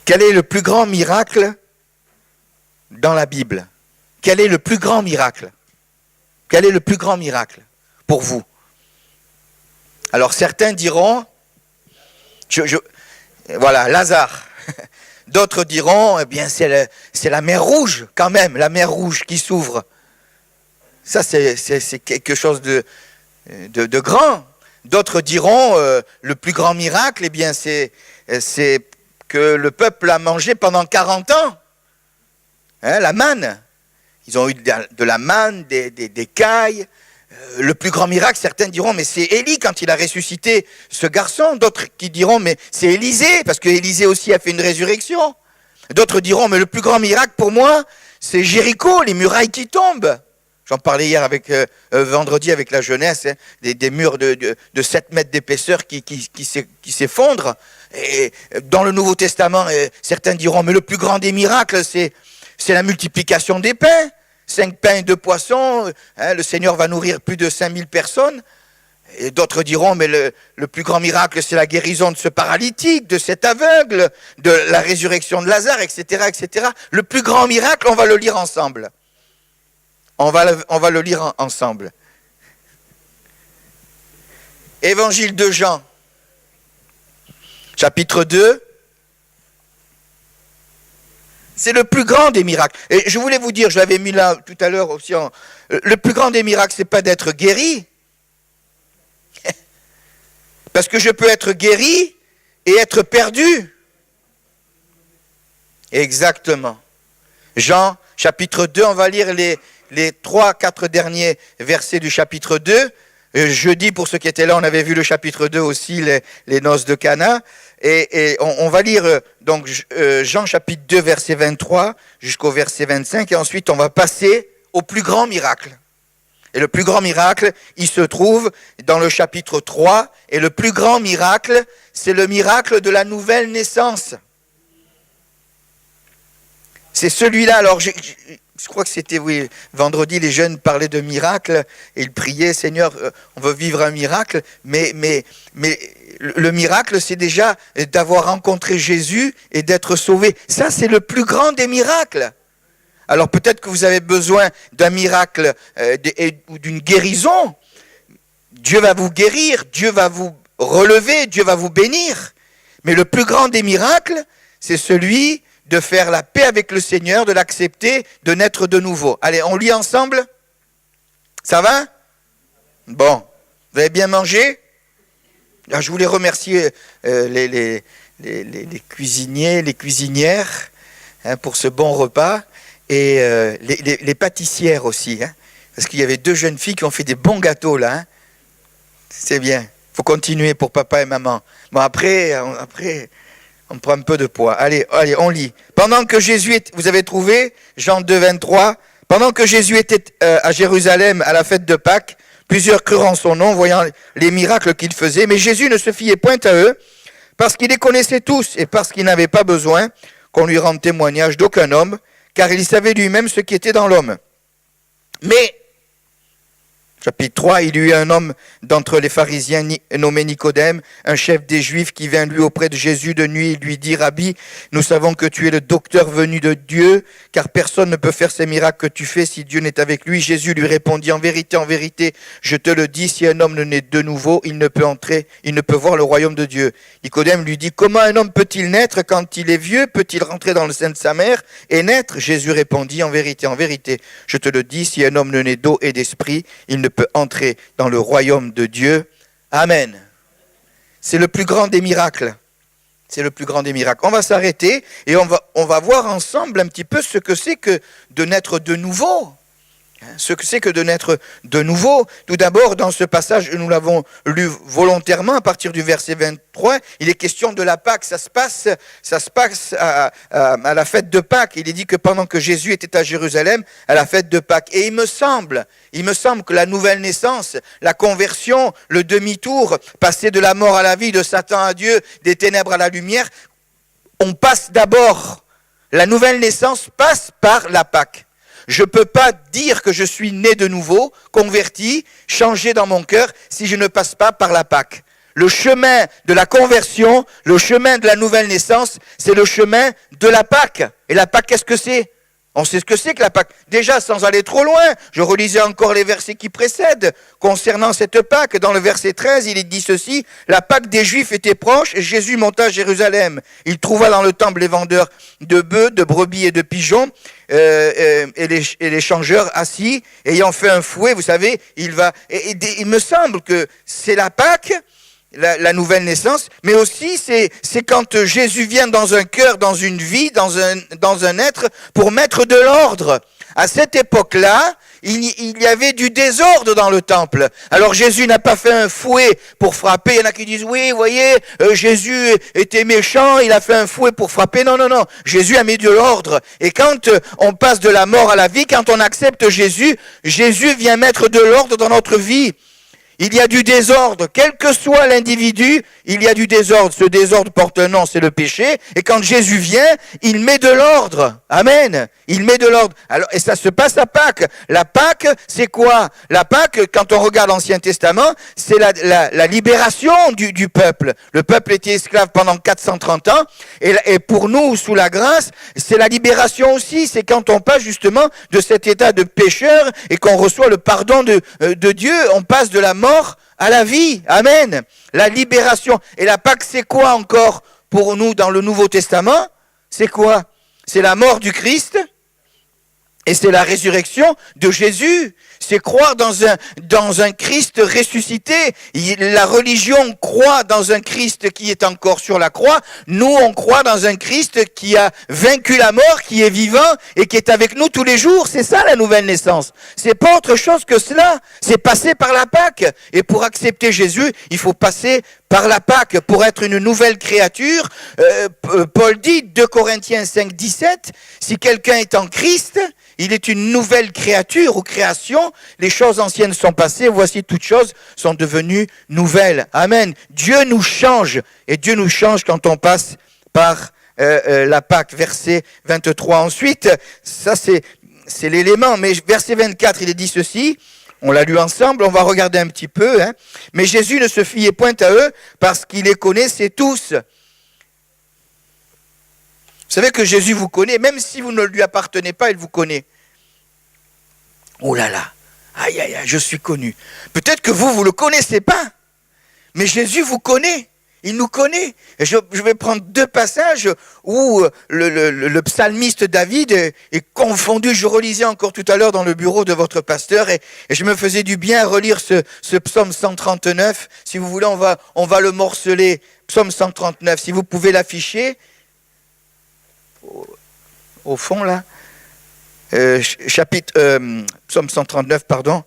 Quel est le plus grand miracle dans la Bible? Quel est le plus grand miracle? Quel est le plus grand miracle pour vous? Alors certains diront, voilà, Lazare. D'autres diront, eh bien c'est la mer Rouge quand même, la mer Rouge qui s'ouvre. Ça c'est quelque chose de grand. D'autres diront, le plus grand miracle, eh bien c'est que le peuple a mangé pendant 40 ans. Hein, la manne. Ils ont eu de la manne, des cailles. Le plus grand miracle, certains diront, mais c'est Élie quand il a ressuscité ce garçon. D'autres qui diront, mais c'est Élisée, parce que Élisée aussi a fait une résurrection. D'autres diront, mais le plus grand miracle pour moi, c'est Jéricho, les murailles qui tombent. J'en parlais hier vendredi avec la jeunesse, hein, des murs de 7 mètres d'épaisseur qui s'effondrent. Et dans le Nouveau Testament, certains diront, mais le plus grand des miracles, c'est la multiplication des pains. 5 pains et 2 poissons, hein, le Seigneur va nourrir plus de 5000 personnes. Et d'autres diront, mais le plus grand miracle, c'est la guérison de ce paralytique, de cet aveugle, de la résurrection de Lazare, etc., etc. Le plus grand miracle, on va le lire ensemble. On va le lire ensemble. Évangile de Jean, chapitre 2. C'est le plus grand des miracles. Et je voulais vous dire, je l'avais mis là tout à l'heure aussi, le plus grand des miracles, c'est pas d'être guéri. Parce que je peux être guéri et être perdu. Exactement. Jean, chapitre 2, on va lire les 3-4 derniers versets du chapitre 2. Jeudi, pour ceux qui étaient là, on avait vu le chapitre 2 aussi, les noces de Cana. Et on va lire donc Jean chapitre 2, verset 23 jusqu'au verset 25. Et ensuite, on va passer au plus grand miracle. Et le plus grand miracle, il se trouve dans le chapitre 3. Et le plus grand miracle, c'est le miracle de la nouvelle naissance. C'est celui-là. Alors, je crois que c'était, oui, vendredi, les jeunes parlaient de miracle et ils priaient, Seigneur, on veut vivre un miracle, mais le miracle, c'est déjà d'avoir rencontré Jésus et d'être sauvé. Ça, c'est le plus grand des miracles. Alors peut-être que vous avez besoin d'un miracle ou d'une guérison. Dieu va vous guérir, Dieu va vous relever, Dieu va vous bénir. Mais le plus grand des miracles, c'est celui de faire la paix avec le Seigneur, de l'accepter, de naître de nouveau. Allez, on lit ensemble? Ça va? Bon. Vous avez bien mangé? Alors, je voulais remercier les cuisiniers, les cuisinières, hein, pour ce bon repas. Et les pâtissières aussi. Hein, parce qu'il y avait 2 jeunes filles qui ont fait des bons gâteaux là. Hein. C'est bien. Il faut continuer pour papa et maman. Bon, après, on prend un peu de poids. Allez, on lit. Pendant que Jésus était, vous avez trouvé, Jean 2, 23, pendant que Jésus était à Jérusalem à la fête de Pâques, plusieurs crurent en son nom, voyant les miracles qu'il faisait. Mais Jésus ne se fiait point à eux, parce qu'il les connaissait tous, et parce qu'il n'avait pas besoin qu'on lui rende témoignage d'aucun homme, car il savait lui-même ce qui était dans l'homme. Mais, chapitre 3, il y eut un homme d'entre les pharisiens nommé Nicodème, un chef des Juifs qui vint lui auprès de Jésus de nuit et lui dit, Rabbi, nous savons que tu es le docteur venu de Dieu, car personne ne peut faire ces miracles que tu fais si Dieu n'est avec lui. Jésus lui répondit, en vérité, je te le dis, si un homme ne naît de nouveau, il ne peut voir le royaume de Dieu. Nicodème lui dit, comment un homme peut-il naître quand il est vieux? Peut-il rentrer dans le sein de sa mère et naître? Jésus répondit, en vérité, je te le dis, si un homme ne naît d'eau et d'esprit, il ne peut entrer dans le royaume de Dieu. Amen. C'est le plus grand des miracles. C'est le plus grand des miracles. On va s'arrêter et on va voir ensemble un petit peu ce que c'est que de naître de nouveau. Ce que c'est que de naître de nouveau. Tout d'abord, dans ce passage, nous l'avons lu volontairement à partir du verset 23, il est question de la Pâque. Ça se passe à la fête de Pâques. Il est dit que pendant que Jésus était à Jérusalem, à la fête de Pâques. Et il me semble que la nouvelle naissance, la conversion, le demi-tour, passer de la mort à la vie, de Satan à Dieu, des ténèbres à la lumière, on passe d'abord, la nouvelle naissance passe par la Pâque. Je ne peux pas dire que je suis né de nouveau, converti, changé dans mon cœur, si je ne passe pas par la Pâque. le chemin de la conversion, le chemin de la nouvelle naissance, c'est le chemin de la Pâque. Et la Pâque, qu'est-ce que c'est? On sait ce que c'est que la Pâque. Déjà, sans aller trop loin, je relisais encore les versets qui précèdent. Concernant cette Pâque, dans le verset 13, il est dit ceci: la Pâque des Juifs était proche et Jésus monta à Jérusalem. Il trouva dans le temple les vendeurs de bœufs, de brebis et de pigeons, et les changeurs assis, ayant fait un fouet. Vous savez, il me semble que c'est la Pâque, la nouvelle naissance, mais aussi c'est quand Jésus vient dans un cœur, dans une vie, dans un être, pour mettre de l'ordre. À cette époque-là, il y avait du désordre dans le temple. Alors Jésus n'a pas fait un fouet pour frapper. Il y en a qui disent, oui, vous voyez, Jésus était méchant, il a fait un fouet pour frapper. Non, non, non. Jésus a mis de l'ordre. Et quand on passe de la mort à la vie, quand on accepte Jésus, Jésus vient mettre de l'ordre dans notre vie. Il y a du désordre, quel que soit l'individu, il y a du désordre. Ce désordre porte un nom, c'est le péché. Et quand Jésus vient, il met de l'ordre. Amen. Il met de l'ordre. Alors, et ça se passe à Pâques. La Pâques, c'est quoi? La Pâques, quand on regarde l'Ancien Testament, c'est la libération du peuple. Le peuple était esclave pendant 430 ans. Et pour nous, sous la grâce, c'est la libération aussi. C'est quand on passe justement de cet état de pécheur et qu'on reçoit le pardon de Dieu. On passe de la mort à la vie. Amen. La libération. Et la Pâque, c'est quoi encore pour nous dans le Nouveau Testament? C'est quoi? C'est la mort du Christ et c'est la résurrection de Jésus. C'est croire dans un Christ ressuscité. La religion croit dans un Christ qui est encore sur la croix. Nous, on croit dans un Christ qui a vaincu la mort, qui est vivant et qui est avec nous tous les jours. C'est ça la nouvelle naissance. C'est pas autre chose que cela. C'est passer par la Pâque. Et pour accepter Jésus, il faut passer par la Pâque pour être une nouvelle créature. Paul dit, 2 Corinthiens 5, 17, si quelqu'un est en Christ, il est une nouvelle créature ou création. Les choses anciennes sont passées, voici toutes choses sont devenues nouvelles. Amen. Dieu nous change, et Dieu nous change quand on passe par la Pâque. Verset 23. Ensuite, ça c'est l'élément, mais verset 24, il est dit ceci. On l'a lu ensemble, on va regarder un petit peu. Mais Jésus ne se fiait point à eux parce qu'il les connaissait tous. Vous savez que Jésus vous connaît, même si vous ne lui appartenez pas, il vous connaît. Oh là là, aïe aïe aïe, je suis connu. Peut-être que vous ne le connaissez pas, mais Jésus vous connaît. Il nous connaît. Et je vais prendre 2 passages où le psalmiste David est confondu. Je relisais encore tout à l'heure dans le bureau de votre pasteur et je me faisais du bien à relire ce psaume 139. Si vous voulez, on va le morceler. Psaume 139, si vous pouvez l'afficher. Au fond, là. Psaume 139, pardon.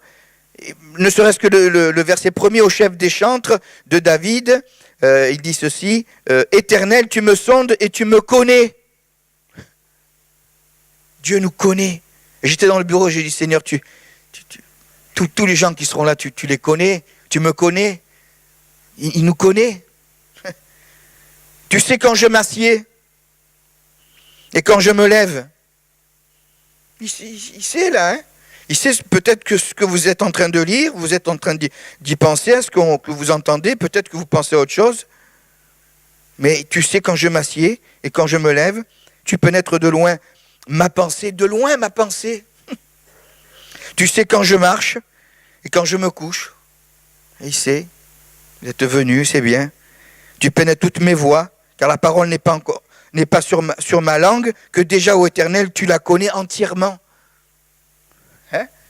Ne serait-ce que le verset premier au chef des chantres de David. Il dit ceci, Éternel, tu me sondes et tu me connais. Dieu nous connaît. Et j'étais dans le bureau, j'ai dit, Seigneur, tous les gens qui seront là, tu les connais, tu me connais. Il nous connaît. Tu sais quand je m'assieds et quand je me lève. Il sait là, hein. Il sait peut-être que ce que vous êtes en train de lire, vous êtes en train d'y penser à ce que vous entendez, peut-être que vous pensez à autre chose. Mais tu sais quand je m'assieds et quand je me lève, tu pénètres de loin ma pensée. Tu sais quand je marche et quand je me couche. Et il sait, vous êtes venu, c'est bien. Tu pénètres toutes mes voies, car la parole n'est pas sur ma langue, que déjà, ô Éternel, tu la connais entièrement.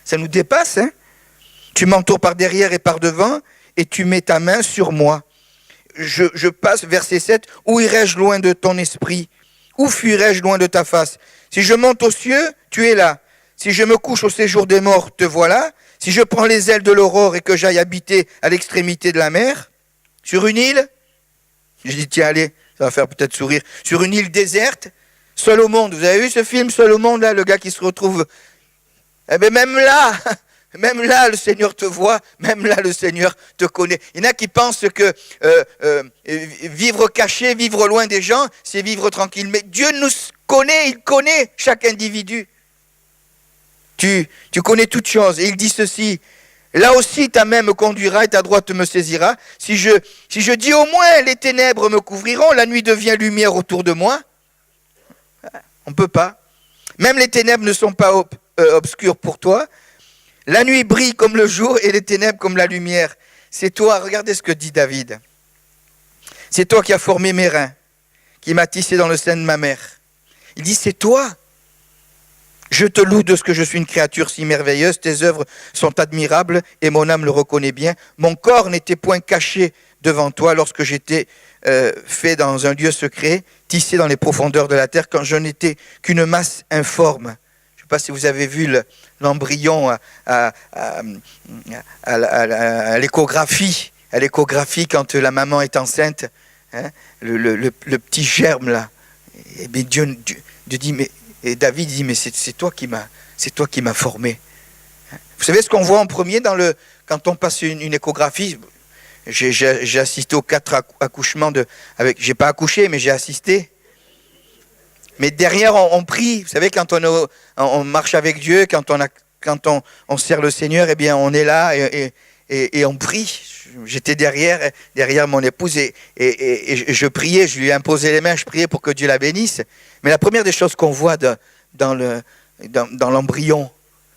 Ça nous dépasse, hein? Tu m'entoures par derrière et par devant, et tu mets ta main sur moi. Je passe, verset 7, où irai-je loin de ton esprit? Où fuirai-je loin de ta face? Si je monte aux cieux, tu es là. Si je me couche au séjour des morts, te voilà. Si je prends les ailes de l'aurore et que j'aille habiter à l'extrémité de la mer, sur une île, je dis tiens allez, ça va faire peut-être sourire, sur une île déserte, seul au monde. Vous avez vu ce film, Seul au monde, là, le gars qui se retrouve... Eh bien, même là, le Seigneur te voit, même là, le Seigneur te connaît. Il y en a qui pensent que vivre caché, vivre loin des gens, c'est vivre tranquille. Mais Dieu nous connaît, il connaît chaque individu. Tu connais toutes choses. Et il dit ceci, Là aussi, ta main me conduira et ta droite me saisira. Si je dis au moins les ténèbres me couvriront, la nuit devient lumière autour de moi. On ne peut pas. Même les ténèbres ne sont pas obscures pour toi. La nuit brille comme le jour et les ténèbres comme la lumière. C'est toi, regardez ce que dit David. C'est toi qui as formé mes reins, qui m'as tissé dans le sein de ma mère. Il dit, c'est toi. Je te loue de ce que je suis une créature si merveilleuse. Tes œuvres sont admirables et mon âme le reconnaît bien. Mon corps n'était point caché devant toi lorsque j'étais fait dans un lieu secret, tissé dans les profondeurs de la terre, quand je n'étais qu'une masse informe. Je ne sais pas si vous avez vu l'embryon à l'échographie. À l'échographie, quand la maman est enceinte, hein, le petit germe là. Et bien Dieu dit, mais, et David dit, mais c'est toi qui m'as formé. Vous savez ce qu'on voit en premier quand on passe une échographie? J'ai assisté aux 4 accouchements j'ai pas accouché, mais j'ai assisté. Mais derrière, on prie. Vous savez, quand on marche avec Dieu, quand on sert le Seigneur, eh bien, on est là et on prie. J'étais derrière mon épouse et je priais, je lui ai imposé les mains, je priais pour que Dieu la bénisse. Mais la première des choses qu'on voit dans l'embryon,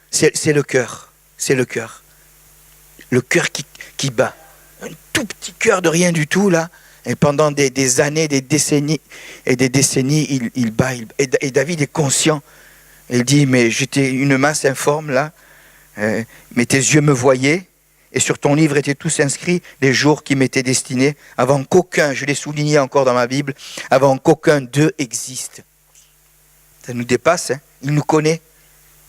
c'est le cœur. C'est le cœur. Le cœur qui bat. Un tout petit cœur de rien du tout, là. Et pendant des années, des décennies, il bat. Et David est conscient. Il dit, mais j'étais une masse informe, là. Mais tes yeux me voyaient. Et sur ton livre étaient tous inscrits les jours qui m'étaient destinés, avant qu'aucun, je l'ai souligné encore dans ma Bible, avant qu'aucun d'eux existe. Ça nous dépasse, hein. Il nous connaît,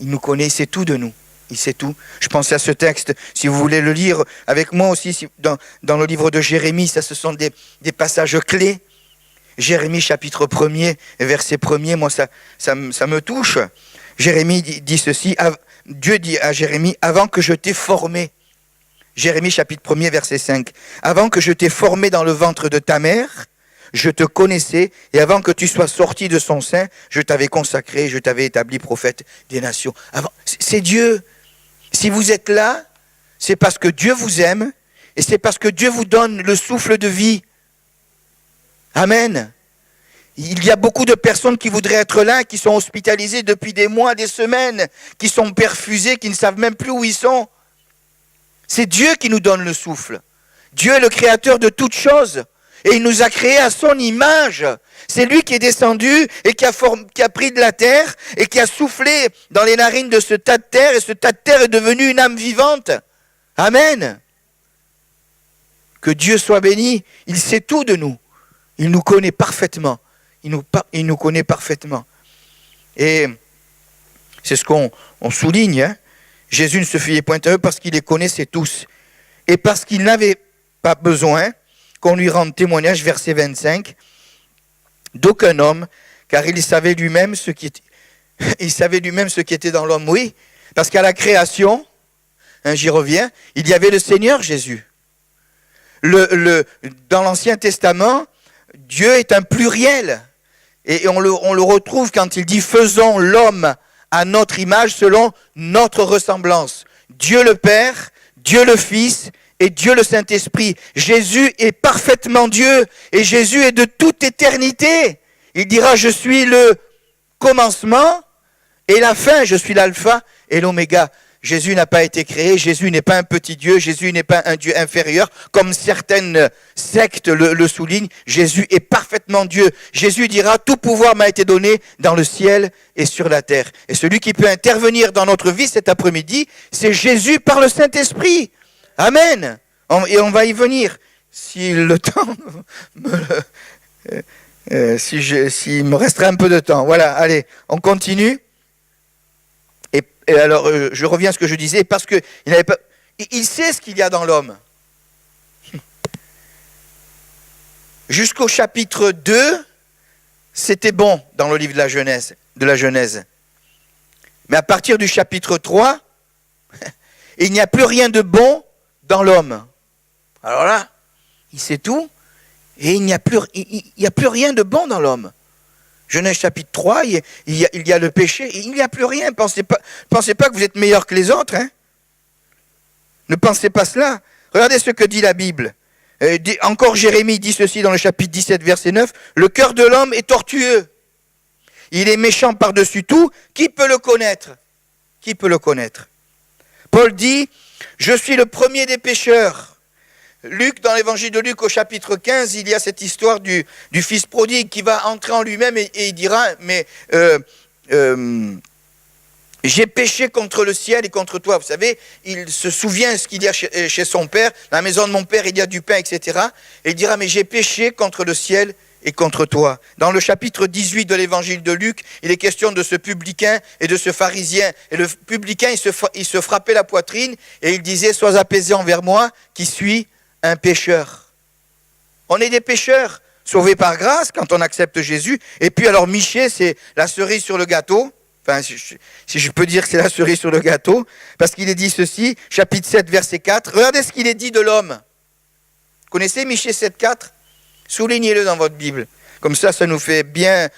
il sait tout de nous. Il sait tout. Je pensais à ce texte, si vous voulez le lire avec moi aussi, dans le livre de Jérémie, ce sont des passages clés. Jérémie chapitre 1er, verset 1er, moi ça me touche. Jérémie dit ceci, Dieu dit à Jérémie, avant que je t'ai formé, Jérémie chapitre 1er, verset 5, avant que je t'ai formé dans le ventre de ta mère, je te connaissais, et avant que tu sois sorti de son sein, je t'avais consacré, je t'avais établi prophète des nations. C'est Dieu. Si vous êtes là, c'est parce que Dieu vous aime, et c'est parce que Dieu vous donne le souffle de vie. Amen. Il y a beaucoup de personnes qui voudraient être là, qui sont hospitalisées depuis des mois, des semaines, qui sont perfusées, qui ne savent même plus où ils sont. C'est Dieu qui nous donne le souffle. Dieu est le créateur de toutes choses. Et il nous a créés à son image. C'est lui qui est descendu et qui a pris de la terre et qui a soufflé dans les narines de ce tas de terre. Et ce tas de terre est devenu une âme vivante. Amen. Que Dieu soit béni. Il sait tout de nous. Il nous connaît parfaitement. Il nous connaît parfaitement. Et c'est ce qu'on souligne, hein. Jésus ne se fiait point à eux parce qu'il les connaissait tous. Et parce qu'il n'avait pas besoin qu'on lui rende témoignage, verset 25, d'aucun homme, car il savait lui-même ce qui était dans l'homme. Oui, parce qu'à la création, hein, j'y reviens, il y avait le Seigneur Jésus. Dans l'Ancien Testament, Dieu est un pluriel. Et on le retrouve quand il dit « faisons l'homme à notre image selon notre ressemblance ». Dieu le Père, Dieu le Fils et Dieu le Saint-Esprit. Jésus est parfaitement Dieu et Jésus est de toute éternité. Il dira « je suis le commencement et la fin, je suis l'alpha et l'oméga ». Jésus n'a pas été créé, Jésus n'est pas un petit Dieu, Jésus n'est pas un Dieu inférieur, comme certaines sectes le soulignent. Jésus est parfaitement Dieu. Jésus dira, tout pouvoir m'a été donné dans le ciel et sur la terre. Et celui qui peut intervenir dans notre vie cet après-midi, c'est Jésus par le Saint-Esprit. Amen. Et on va y venir. Si le temps s'il me resterait un peu de temps. Voilà, allez, on continue. Et alors, je reviens à ce que je disais, parce que il sait ce qu'il y a dans l'homme. Jusqu'au chapitre 2, c'était bon dans le livre de la Genèse. Mais à partir du chapitre 3, il n'y a plus rien de bon dans l'homme. Alors là, il sait tout, et il n'y a plus rien de bon dans l'homme. Genèse chapitre 3, il y a le péché, il n'y a plus rien. Pensez pas que vous êtes meilleur que les autres. Hein. Ne pensez pas cela. Regardez ce que dit la Bible. Encore Jérémie dit ceci dans le chapitre 17, verset 9. Le cœur de l'homme est tortueux. Il est méchant par-dessus tout. Qui peut le connaître? Qui peut le connaître? Paul dit, je suis le premier des pécheurs. Luc, dans l'évangile de Luc au chapitre 15, il y a cette histoire du fils prodigue qui va entrer en lui-même et il dira, mais j'ai péché contre le ciel et contre toi. Vous savez, il se souvient ce qu'il y a chez son père. Dans la maison de mon père, il y a du pain, etc. Et il dira, mais j'ai péché contre le ciel et contre toi. Dans le chapitre 18 de l'évangile de Luc, il est question de ce publicain et de ce pharisien. Et le publicain, il se frappait la poitrine et il disait, sois apaisé envers moi, qui suis un pécheur. On est des pécheurs, sauvés par grâce quand on accepte Jésus. Et puis alors Michée, c'est la cerise sur le gâteau. Enfin, si je peux dire que c'est la cerise sur le gâteau, parce qu'il est dit ceci, chapitre 7, verset 4. Regardez ce qu'il est dit de l'homme. Vous connaissez Michée 7, 4 ? Soulignez-le dans votre Bible. Comme ça nous fait bien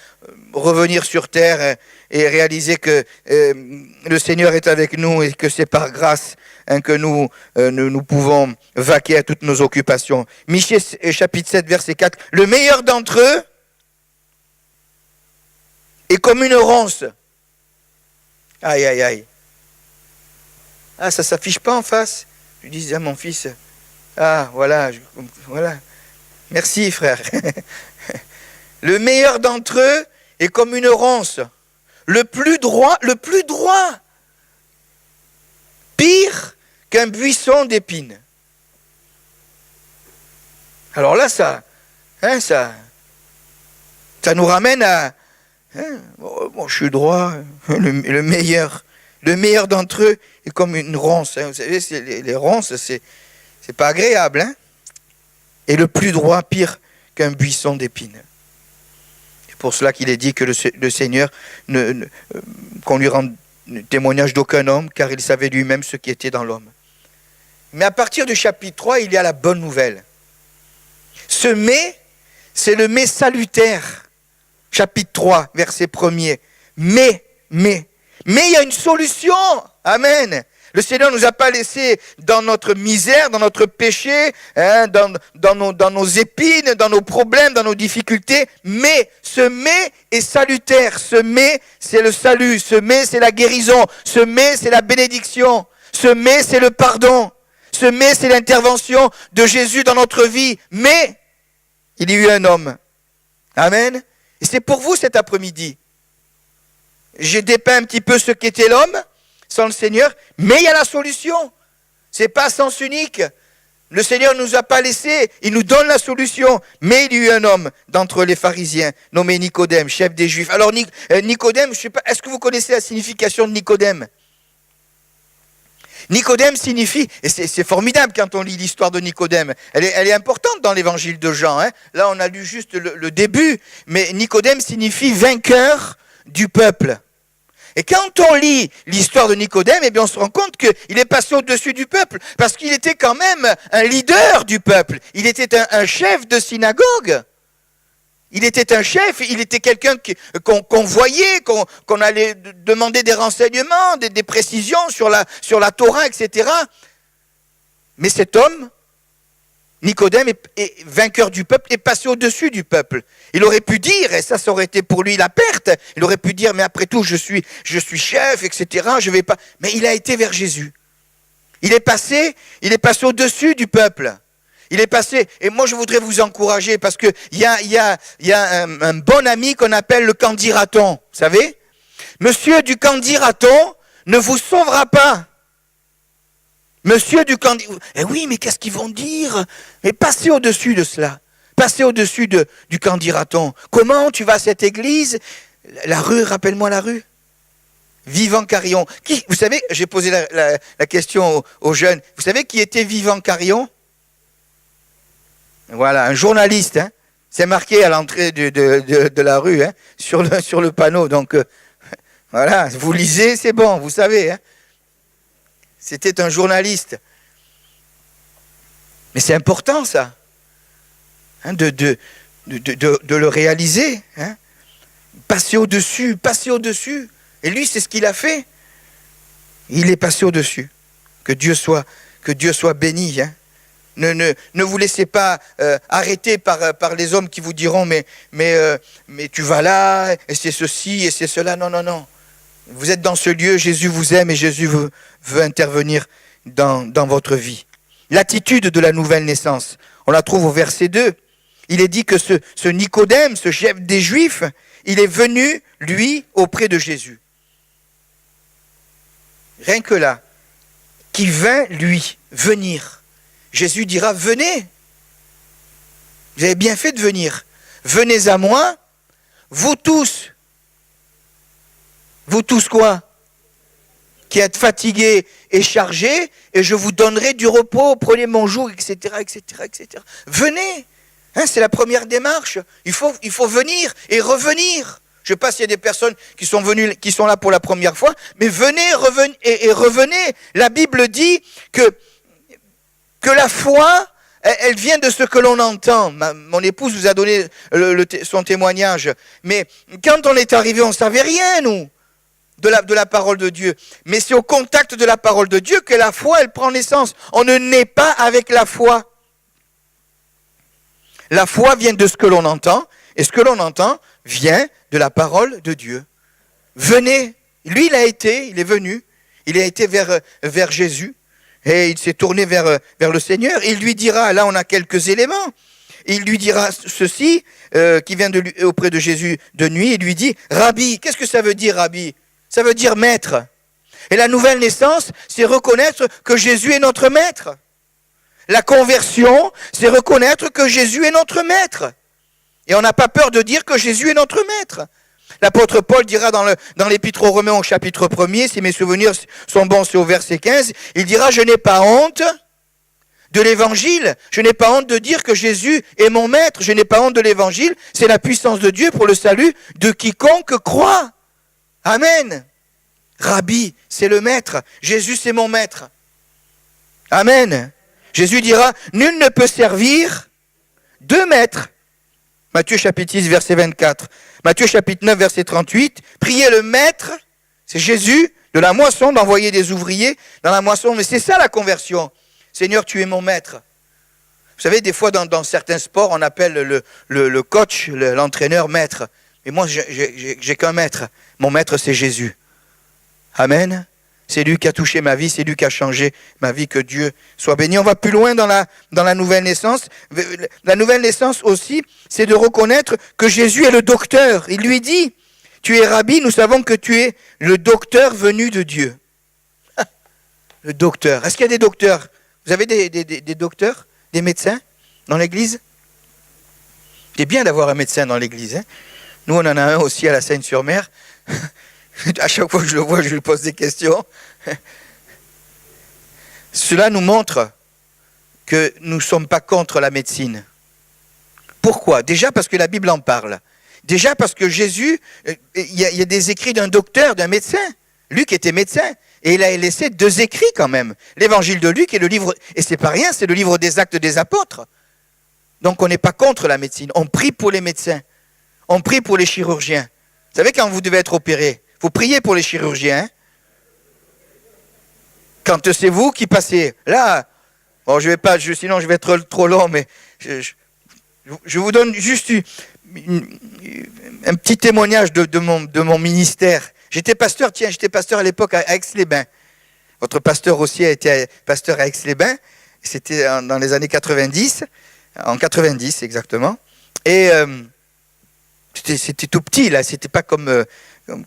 revenir sur terre et réaliser que le Seigneur est avec nous et que c'est par grâce que nous pouvons vaquer à toutes nos occupations. Michée chapitre 7, verset 4. Le meilleur d'entre eux est comme une ronce. Aïe, aïe, aïe. Ah, ça ne s'affiche pas en face. Je disais à mon fils, ah, voilà, voilà. Merci, frère. Le meilleur d'entre eux est comme une ronce. Le plus droit, pire qu'un buisson d'épines. Alors là, ça nous ramène à... Bon, je suis droit, le meilleur d'entre eux est comme une ronce. Vous savez, les ronces, c'est pas agréable. Et le plus droit, pire qu'un buisson d'épines. C'est pour cela qu'il est dit que le Seigneur, qu'on lui rende témoignage d'aucun homme, car il savait lui-même ce qui était dans l'homme. Mais à partir du chapitre 3, il y a la bonne nouvelle. Ce mais, c'est le mais salutaire. Chapitre 3, verset 1er. Mais il y a une solution. Amen. Le Seigneur ne nous a pas laissés dans notre misère, dans notre péché, dans nos épines, dans nos problèmes, dans nos difficultés. Mais ce mais est salutaire. Ce mais, c'est le salut. Ce mais, c'est la guérison. Ce mais, c'est la bénédiction. Ce mais, c'est le pardon. Ce mais, c'est l'intervention de Jésus dans notre vie. Mais il y a eu un homme. Amen. Et c'est pour vous cet après-midi. J'ai dépeint un petit peu ce qu'était l'homme sans le Seigneur, mais il y a la solution. C'est pas sens unique. Le Seigneur ne nous a pas laissés, il nous donne la solution. Mais il y a eu un homme d'entre les pharisiens, nommé Nicodème, chef des Juifs. Alors Nicodème, je sais pas, est-ce que vous connaissez la signification de Nicodème ? Nicodème signifie, et c'est formidable quand on lit l'histoire de Nicodème, elle est importante dans l'évangile de Jean. Là, on a lu juste le début, mais Nicodème signifie vainqueur du peuple. Et quand on lit l'histoire de Nicodème, eh bien on se rend compte qu'il est passé au-dessus du peuple, parce qu'il était quand même un leader du peuple. Il était un chef de synagogue. Il était un chef, il était quelqu'un qu'on voyait, qu'on allait demander des renseignements, des précisions sur la Torah, etc. Mais cet homme, Nicodème, est vainqueur du peuple, est passé au-dessus du peuple. Il aurait pu dire, et ça aurait été pour lui la perte, il aurait pu dire, mais après tout, je suis chef, etc., je vais pas... Mais il a été vers Jésus. Il est passé au-dessus du peuple. Il est passé, et moi je voudrais vous encourager, parce qu'il y a un bon ami qu'on appelle le candidaton, vous savez ? Monsieur du candidaton ne vous sauvera pas. Monsieur du candidaton, eh oui, mais qu'est-ce qu'ils vont dire ? Mais passez au-dessus de cela, passez au-dessus du candidaton. Comment tu vas à cette église ? La rue, rappelle-moi la rue. Vivant Carillon. Vous savez, j'ai posé la question aux jeunes, vous savez qui était Vivant Carillon ? Voilà, un journaliste, c'est marqué à l'entrée de la rue, sur le panneau. Donc, voilà, vous lisez, c'est bon, vous savez. C'était un journaliste. Mais c'est important, ça, de le réaliser. Passer au-dessus. Et lui, c'est ce qu'il a fait. Il est passé au-dessus. Que Dieu soit Que Dieu soit béni. Hein. Ne vous laissez pas arrêter par les hommes qui vous diront mais tu vas là, et c'est ceci, et c'est cela. Non, non, non. Vous êtes dans ce lieu, Jésus vous aime et Jésus veut intervenir dans votre vie. L'attitude de la nouvelle naissance, on la trouve au verset 2. Il est dit que ce Nicodème, ce chef des Juifs, il est venu, lui, auprès de Jésus. Rien que là, qui vint, lui, venir. Jésus dira, venez. Vous avez bien fait de venir. Venez à moi, vous tous. Vous tous quoi? Qui êtes fatigués et chargés, et je vous donnerai du repos, prenez mon joug, etc., etc., etc. Venez. Hein, c'est la première démarche. Il faut venir et revenir. Je ne sais pas s'il y a des personnes qui sont venues, qui sont là pour la première fois, mais venez et revenez. La Bible dit que la foi, elle vient de ce que l'on entend. Mon épouse vous a donné son témoignage. Mais quand on est arrivé, on ne savait rien, nous, de la parole de Dieu. Mais c'est au contact de la parole de Dieu que la foi, elle prend naissance. On ne naît pas avec la foi. La foi vient de ce que l'on entend, et ce que l'on entend vient de la parole de Dieu. Venez. Lui, il est venu. Il a été vers Jésus. Et il s'est tourné vers le Seigneur. Il lui dira, là on a quelques éléments, il lui dira ceci, qui vient auprès de Jésus de nuit, il lui dit, Rabbi, qu'est-ce que ça veut dire Rabbi? Ça veut dire maître. Et la nouvelle naissance, c'est reconnaître que Jésus est notre maître. La conversion, c'est reconnaître que Jésus est notre maître. Et on n'a pas peur de dire que Jésus est notre maître. L'apôtre Paul dira dans l'épître aux Romains au chapitre 1er, si mes souvenirs sont bons, c'est au verset 15, il dira, je n'ai pas honte de l'évangile, je n'ai pas honte de dire que Jésus est mon maître, je n'ai pas honte de l'évangile, c'est la puissance de Dieu pour le salut de quiconque croit. Amen. Rabbi, c'est le maître, Jésus c'est mon maître. Amen. Jésus dira, nul ne peut servir deux maîtres. Matthieu chapitre 6, verset 24. Matthieu chapitre 9, verset 38. Priez le maître, c'est Jésus, de la moisson, d'envoyer des ouvriers dans la moisson. Mais c'est ça la conversion. Seigneur, tu es mon maître. Vous savez, des fois, dans certains sports, on appelle le coach, l'entraîneur, maître. Et moi, j'ai qu'un maître. Mon maître, c'est Jésus. Amen. C'est lui qui a touché ma vie, c'est lui qui a changé ma vie, que Dieu soit béni. On va plus loin dans la nouvelle naissance. La nouvelle naissance aussi, c'est de reconnaître que Jésus est le docteur. Il lui dit, tu es Rabbi, nous savons que tu es le docteur venu de Dieu. Le docteur. Est-ce qu'il y a des docteurs? Vous avez des docteurs, des médecins dans l'église? C'est bien d'avoir un médecin dans l'église. Hein? Nous, on en a un aussi à la Seine-sur-Mer. À chaque fois que je le vois, je lui pose des questions. Cela nous montre que nous ne sommes pas contre la médecine. Pourquoi? Déjà parce que la Bible en parle. Déjà parce que Jésus, il y a des écrits d'un docteur, d'un médecin. Luc était médecin. Et il a laissé 2 écrits quand même. L'évangile de Luc et le livre, et c'est pas rien, c'est le livre des Actes des Apôtres. Donc on n'est pas contre la médecine. On prie pour les médecins. On prie pour les chirurgiens. Vous savez, quand vous devez être opéré, vous priez pour les chirurgiens. Hein? Quand c'est vous qui passez. Là, bon, sinon je vais être trop long, mais je vous donne juste un petit témoignage de mon ministère. J'étais pasteur à l'époque à Aix-les-Bains. Votre pasteur aussi a été pasteur à Aix-les-Bains. C'était dans les années 90, en 90 exactement. Et c'était tout petit, là, c'était pas comme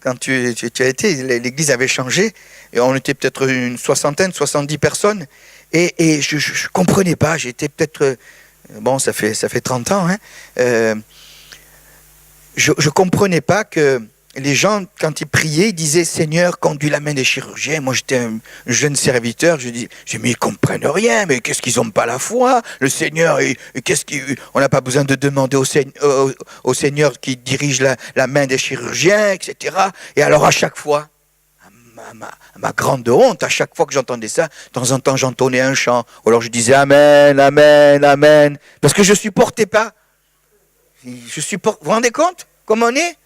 quand tu as été, l'église avait changé, et on était peut-être une 60, 70 personnes, et je comprenais pas, j'étais peut-être, bon, ça fait 30 ans, hein, je comprenais pas que les gens, quand ils priaient, ils disaient, Seigneur, conduis la main des chirurgiens. Moi, j'étais un jeune serviteur, je dis, mais ils comprennent rien, mais qu'est-ce qu'ils n'ont pas la foi? Le Seigneur, on n'a pas besoin de demander au Seigneur qui dirige la main des chirurgiens, etc. Et alors, à chaque fois, à ma grande honte, à chaque fois que j'entendais ça, de temps en temps, j'entonnais un chant. Ou alors, je disais, Amen, Amen, Amen. Parce que je ne supportais pas. Vous vous rendez compte comment on est?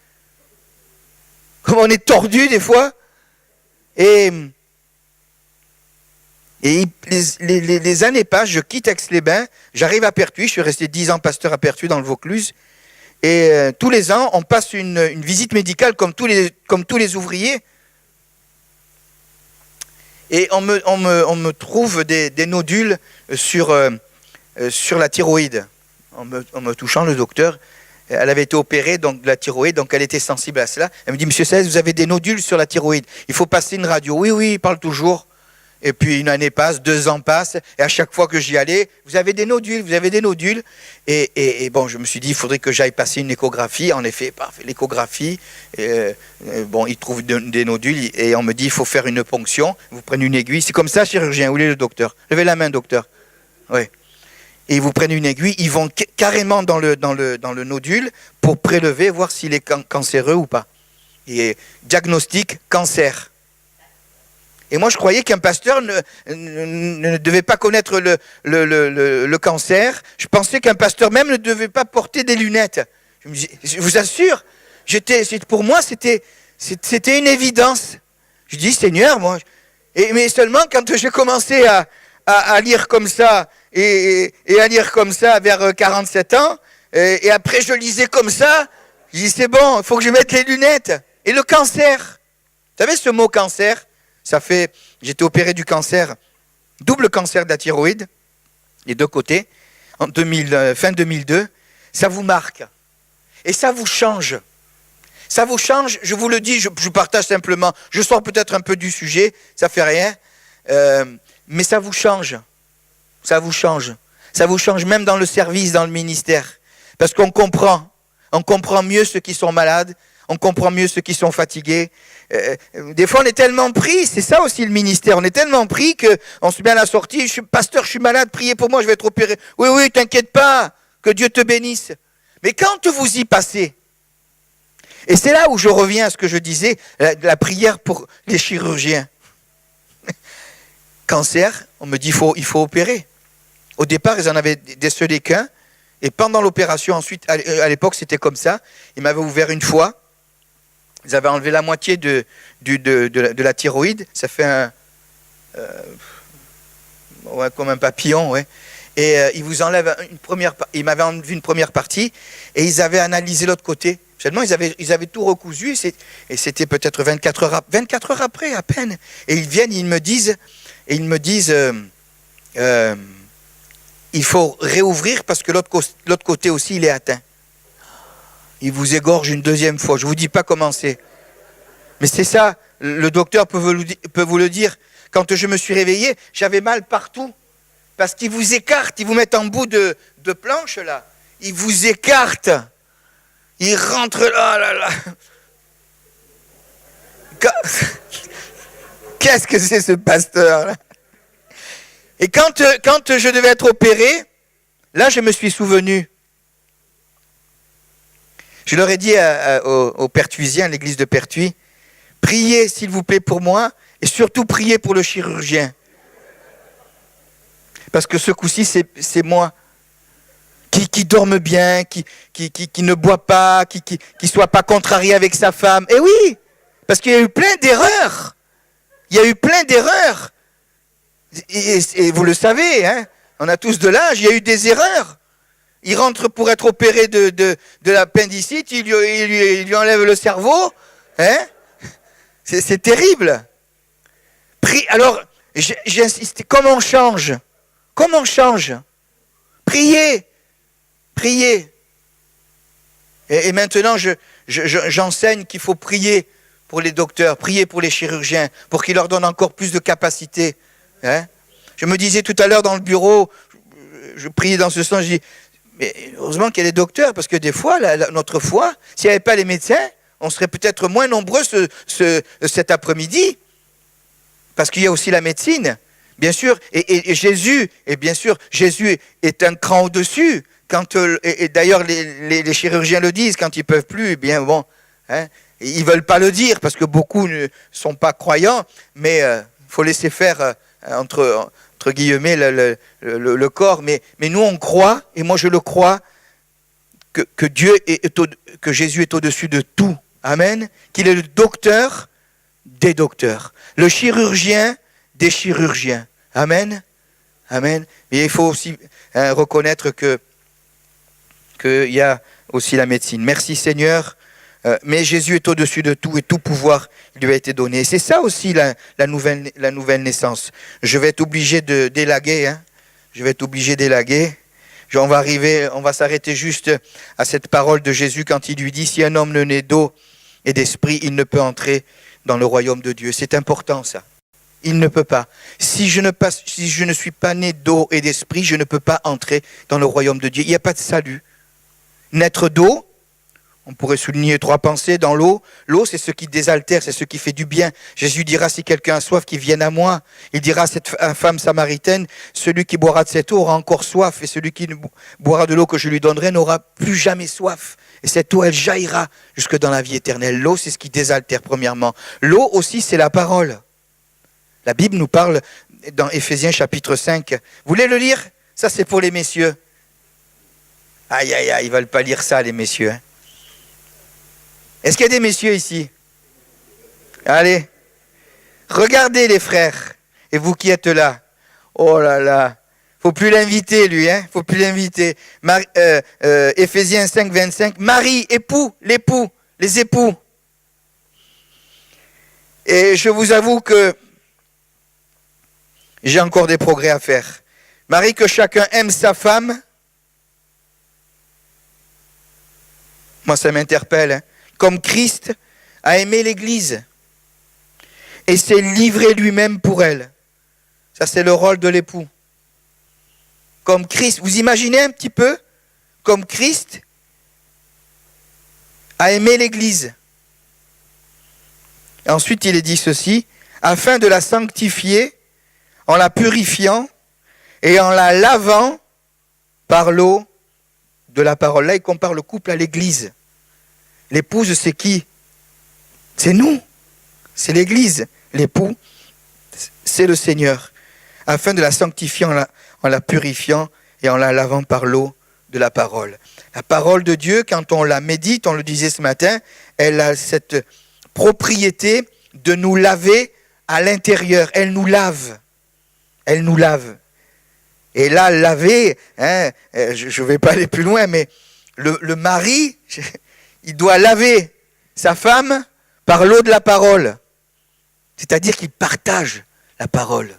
Comme on est tordu des fois. Et Et les années passent, je quitte Aix-les-Bains, j'arrive à Pertuis, je suis resté 10 ans pasteur à Pertuis dans le Vaucluse. Et tous les ans, on passe une visite médicale comme tous les ouvriers. Et on me trouve des nodules sur la thyroïde. En me touchant, le docteur, elle avait été opérée donc, de la thyroïde, donc elle était sensible à cela. Elle me dit, Monsieur Célès, vous avez des nodules sur la thyroïde. Il faut passer une radio. Oui, il parle toujours. Et puis une année passe, 2 ans passent, et à chaque fois que j'y allais, vous avez des nodules. Et bon, je me suis dit, il faudrait que j'aille passer une échographie. En effet, parfait, l'échographie, bon, ils trouvent des nodules, et on me dit, il faut faire une ponction. Vous prenez une aiguille, c'est comme ça, chirurgien, où est le docteur? Levez la main, docteur. Oui. Et ils vous prennent une aiguille, ils vont carrément dans le nodule pour prélever, voir s'il est cancéreux ou pas. Et diagnostic, cancer. Et moi, je croyais qu'un pasteur ne devait pas connaître le cancer. Je pensais qu'un pasteur même ne devait pas porter des lunettes. Je vous assure, pour moi, c'était une évidence. Je dis, Seigneur, moi... mais seulement quand j'ai commencé à lire comme ça, et à lire comme ça vers 47 ans, et après je lisais comme ça, je dis, c'est bon, il faut que je mette les lunettes. Et le cancer. Vous savez ce mot cancer? J'étais opéré du cancer, double cancer de la thyroïde, les deux côtés, fin 2002. Ça vous marque. Et ça vous change. Ça vous change, je vous le dis, je partage simplement. Je sors peut-être un peu du sujet, ça fait rien. Mais ça vous change. Ça vous change. Ça vous change même dans le service, dans le ministère. Parce qu'on comprend. On comprend mieux ceux qui sont malades. On comprend mieux ceux qui sont fatigués. Des fois, on est tellement pris, c'est ça aussi le ministère, on est tellement pris qu'on se met à la sortie, pasteur, je suis malade, priez pour moi, je vais être opéré. Oui, t'inquiète pas, que Dieu te bénisse. Mais quand vous y passez, et c'est là où je reviens à ce que je disais, la prière pour les chirurgiens. Cancer, on me dit il faut opérer. Au départ, ils en avaient décelé qu'un, et pendant l'opération, ensuite, à l'époque, c'était comme ça, ils m'avaient ouvert une fois. Ils avaient enlevé la moitié de la thyroïde. Ça fait comme un papillon. Ouais. Et ils vous enlèvent ils m'avaient enlevé une première partie et ils avaient analysé l'autre côté. Seulement, ils avaient tout recousu et c'était peut-être 24 heures après, à peine. Et ils viennent, ils me disent, il faut réouvrir parce que l'autre côté aussi, il est atteint. Il vous égorge une deuxième fois. Je ne vous dis pas comment c'est. Mais c'est ça, le docteur peut vous le dire. Quand je me suis réveillé, j'avais mal partout. Parce qu'ils vous écartent, ils vous mettent en bout de planche, là. Ils vous écartent. Ils rentrent là. Qu'est-ce que c'est ce pasteur, là? Et quand je devais être opéré, là, je me suis souvenu. Je leur ai dit aux Pertuisiens, à l'église de Pertuis, priez s'il vous plaît pour moi et surtout priez pour le chirurgien. Parce que ce coup-ci, c'est moi qui dorme bien, qui ne boit pas, qui soit pas contrarié avec sa femme. Et oui, parce qu'il y a eu plein d'erreurs. Et vous le savez, hein, on a tous de l'âge, il y a eu des erreurs. Il rentre pour être opéré de l'appendicite, il lui enlève le cerveau. Hein? C'est terrible. Alors, j'ai insisté. Comment on change? Priez. Et maintenant, j'enseigne qu'il faut prier pour les docteurs, prier pour les chirurgiens, pour qu'ils leur donnent encore plus de capacité. Hein? Je me disais tout à l'heure dans le bureau, je priais dans ce sens, je dis, mais heureusement qu'il y a des docteurs, parce que des fois, notre foi, s'il n'y avait pas les médecins, on serait peut-être moins nombreux cet après-midi. Parce qu'il y a aussi la médecine, bien sûr. Et Jésus est un cran au-dessus. Et d'ailleurs, les chirurgiens le disent, quand ils ne peuvent plus, eh bien bon, hein, ils ne veulent pas le dire, parce que beaucoup ne sont pas croyants, mais il faut laisser faire entre guillemets le corps, mais nous on croit, et moi je le crois, que Jésus est au-dessus de tout, amen, qu'il est le docteur des docteurs, le chirurgien des chirurgiens, Amen. Amen. Mais il faut aussi reconnaître qu'il y a aussi la médecine. Merci Seigneur. Mais Jésus est au-dessus de tout et tout pouvoir lui a été donné. Et c'est ça aussi la nouvelle naissance. Je vais être obligé de d'élaguer. Je vais être obligé d'élaguer. On va s'arrêter juste à cette parole de Jésus quand il lui dit « Si un homme ne naît d'eau et d'esprit, il ne peut entrer dans le royaume de Dieu. » C'est important ça. Il ne peut pas. Si je ne suis pas né d'eau et d'esprit, je ne peux pas entrer dans le royaume de Dieu. Il n'y a pas de salut. Naître d'eau, on pourrait souligner 3 pensées dans l'eau. L'eau, c'est ce qui désaltère, c'est ce qui fait du bien. Jésus dira, si quelqu'un a soif, qu'il vienne à moi. Il dira à cette femme samaritaine, celui qui boira de cette eau aura encore soif, et celui qui boira de l'eau que je lui donnerai n'aura plus jamais soif. Et cette eau, elle jaillira jusque dans la vie éternelle. L'eau, c'est ce qui désaltère, premièrement. L'eau aussi, c'est la parole. La Bible nous parle dans Éphésiens chapitre 5. Vous voulez le lire? Ça, c'est pour les messieurs. Aïe, aïe, aïe, ils ne veulent pas lire ça, les messieurs. Est-ce qu'il y a des messieurs ici? Allez, regardez les frères, et vous qui êtes là. Oh là là, faut plus l'inviter lui, faut plus l'inviter. Éphésiens 5, 25, mari, époux, les époux. Et je vous avoue que j'ai encore des progrès à faire. Mari, que chacun aime sa femme. Moi, ça m'interpelle, comme Christ a aimé l'Église et s'est livré lui-même pour elle. Ça, c'est le rôle de l'époux. Comme Christ, vous imaginez un petit peu, comme Christ a aimé l'Église. Et ensuite, il est dit ceci, afin de la sanctifier en la purifiant et en la lavant par l'eau de la parole. Là, il compare le couple à l'Église. L'épouse, c'est qui? C'est nous. C'est l'Église. L'époux, c'est le Seigneur. Afin de la sanctifier en la purifiant et en la lavant par l'eau de la parole. La parole de Dieu, quand on la médite, on le disait ce matin, elle a cette propriété de nous laver à l'intérieur. Elle nous lave. Elle nous lave. Et là, laver, je ne vais pas aller plus loin, mais le mari, il doit laver sa femme par l'eau de la parole. C'est-à-dire qu'il partage la parole.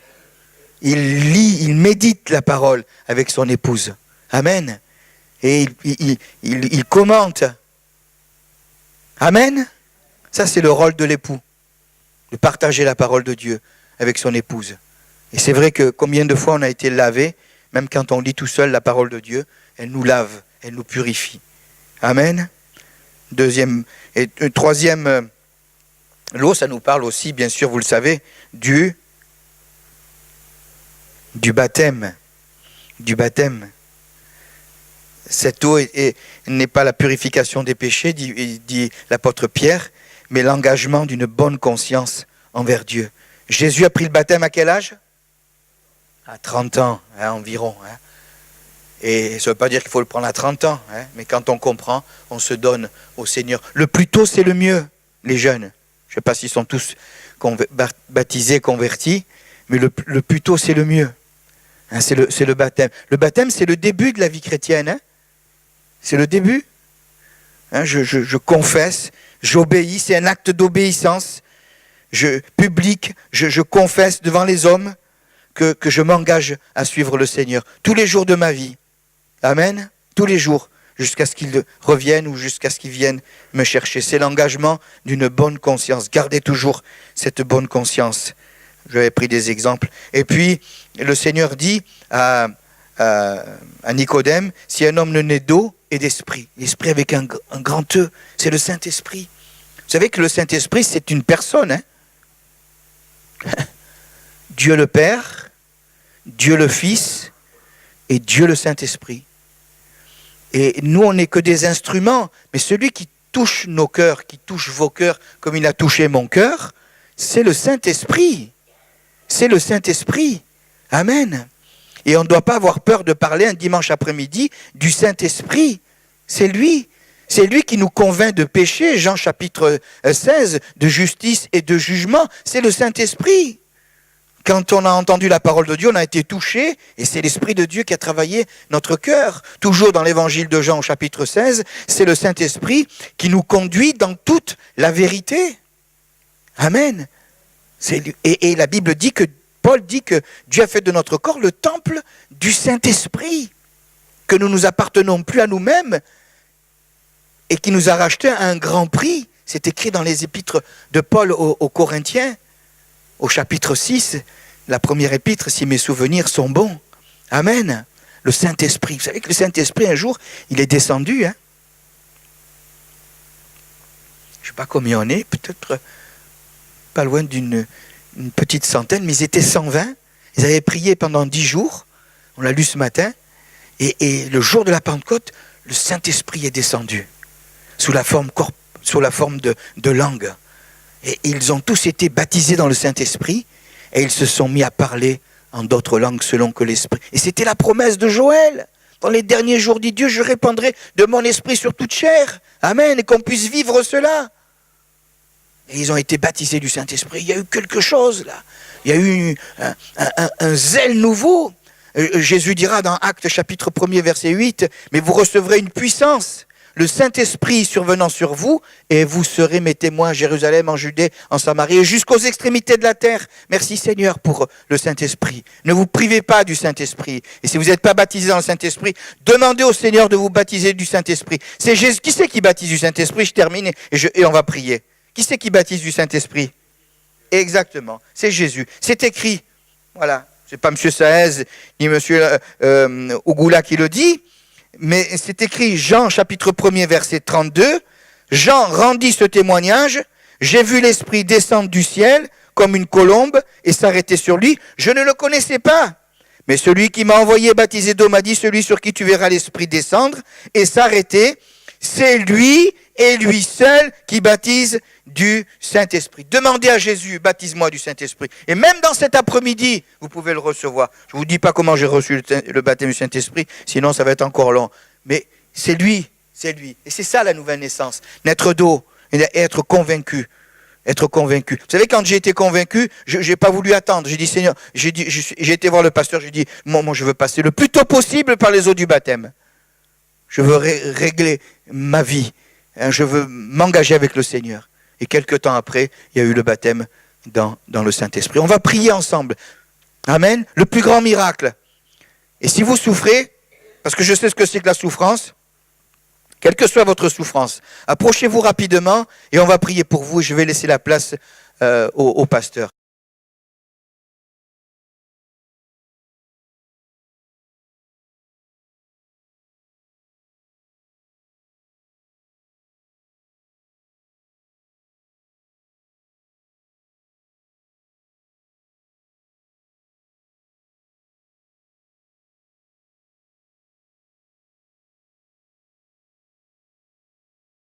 Il lit, il médite la parole avec son épouse. Amen. Et il commente. Amen. Ça, c'est le rôle de l'époux. De partager la parole de Dieu avec son épouse. Et c'est vrai que combien de fois on a été lavé, même quand on lit tout seul la parole de Dieu, elle nous lave, elle nous purifie. Amen. Troisième, l'eau, ça nous parle aussi, bien sûr, vous le savez, du baptême. Du baptême. Cette eau n'est pas la purification des péchés, dit l'apôtre Pierre, mais l'engagement d'une bonne conscience envers Dieu. Jésus a pris le baptême à quel âge? À 30 ans, environ. Et ça ne veut pas dire qu'il faut le prendre à 30 ans, mais quand on comprend, on se donne au Seigneur. Le plus tôt, c'est le mieux, les jeunes. Je ne sais pas s'ils sont tous baptisés, convertis, mais le plus tôt, c'est le mieux. C'est le baptême. Le baptême, c'est le début de la vie chrétienne. C'est le début. Je confesse, j'obéis, c'est un acte d'obéissance. Je confesse devant les hommes que je m'engage à suivre le Seigneur tous les jours de ma vie. Amen. Tous les jours, jusqu'à ce qu'il revienne ou jusqu'à ce qu'il vienne me chercher. C'est l'engagement d'une bonne conscience. Gardez toujours cette bonne conscience. J'avais pris des exemples. Et puis, le Seigneur dit à Nicodème, si un homme ne naît d'eau et d'esprit, l'esprit avec un grand E, c'est le Saint-Esprit. Vous savez que le Saint-Esprit, c'est une personne. Dieu le Père, Dieu le Fils et Dieu le Saint-Esprit. Et nous, on n'est que des instruments, mais celui qui touche nos cœurs, qui touche vos cœurs, comme il a touché mon cœur, c'est le Saint-Esprit. C'est le Saint-Esprit. Amen. Et on ne doit pas avoir peur de parler un dimanche après-midi du Saint-Esprit. C'est lui. C'est lui qui nous convainc de péché, Jean chapitre 16, de justice et de jugement. C'est le Saint-Esprit. quand on a entendu la parole de Dieu, on a été touché, et c'est l'Esprit de Dieu qui a travaillé notre cœur. Toujours dans l'évangile de Jean au chapitre 16, c'est le Saint-Esprit qui nous conduit dans toute la vérité. Amen. Et la Bible dit que, Paul dit que Dieu a fait de notre corps le temple du Saint-Esprit, que nous nous appartenons plus à nous-mêmes, et qui nous a racheté à un grand prix. C'est écrit dans les épîtres de Paul aux Corinthiens, au chapitre 6, la première épître, si mes souvenirs sont bons. Amen. Le Saint-Esprit. Vous savez que le Saint-Esprit, un jour, il est descendu. Je ne sais pas combien on est, peut-être pas loin d'une petite centaine, mais ils étaient 120. Ils avaient prié pendant 10 jours. On l'a lu ce matin. Et le jour de la Pentecôte, le Saint-Esprit est descendu sous la forme de langue. Et ils ont tous été baptisés dans le Saint-Esprit et ils se sont mis à parler en d'autres langues selon que l'Esprit. Et c'était la promesse de Joël. Dans les derniers jours, dit Dieu, je répandrai de mon esprit sur toute chair. Amen. Et qu'on puisse vivre cela. Et ils ont été baptisés du Saint-Esprit. Il y a eu quelque chose là. Il y a eu un zèle nouveau. Jésus dira dans Actes chapitre 1er verset 8, mais vous recevrez une puissance. Le Saint-Esprit survenant sur vous, et vous serez mes témoins à Jérusalem, en Judée, en Samarie, et jusqu'aux extrémités de la terre. Merci Seigneur pour le Saint-Esprit. Ne vous privez pas du Saint-Esprit. Et si vous n'êtes pas baptisé dans le Saint-Esprit, demandez au Seigneur de vous baptiser du Saint-Esprit. C'est Jésus. Qui c'est qui baptise du Saint-Esprit? Je termine et on va prier. Qui c'est qui baptise du Saint-Esprit? Exactement, c'est Jésus. C'est écrit. Voilà. C'est pas M. Saez ni M. Ougoula qui le dit. Mais c'est écrit, Jean chapitre 1er verset 32, Jean rendit ce témoignage, j'ai vu l'Esprit descendre du ciel comme une colombe et s'arrêter sur lui, je ne le connaissais pas. Mais celui qui m'a envoyé baptiser d'eau m'a dit, celui sur qui tu verras l'Esprit descendre et s'arrêter, c'est lui et lui seul qui baptise du Saint-Esprit. Demandez à Jésus, baptise-moi du Saint-Esprit. Et même dans cet après-midi, vous pouvez le recevoir. Je ne vous dis pas comment j'ai reçu le baptême du Saint-Esprit, sinon ça va être encore long. Mais c'est lui, c'est lui. Et c'est ça la nouvelle naissance. Naître d'eau et être convaincu. Être convaincu. Vous savez, quand j'ai été convaincu, je n'ai pas voulu attendre. J'ai dit, Seigneur, j'ai été voir le pasteur, j'ai dit, moi je veux passer le plus tôt possible par les eaux du baptême. Je veux régler ma vie. Je veux m'engager avec le Seigneur. Et quelques temps après, il y a eu le baptême dans le Saint-Esprit. On va prier ensemble. Amen. Le plus grand miracle. Et si vous souffrez, parce que je sais ce que c'est que la souffrance, quelle que soit votre souffrance, approchez-vous rapidement et on va prier pour vous. Je vais laisser la place au pasteur.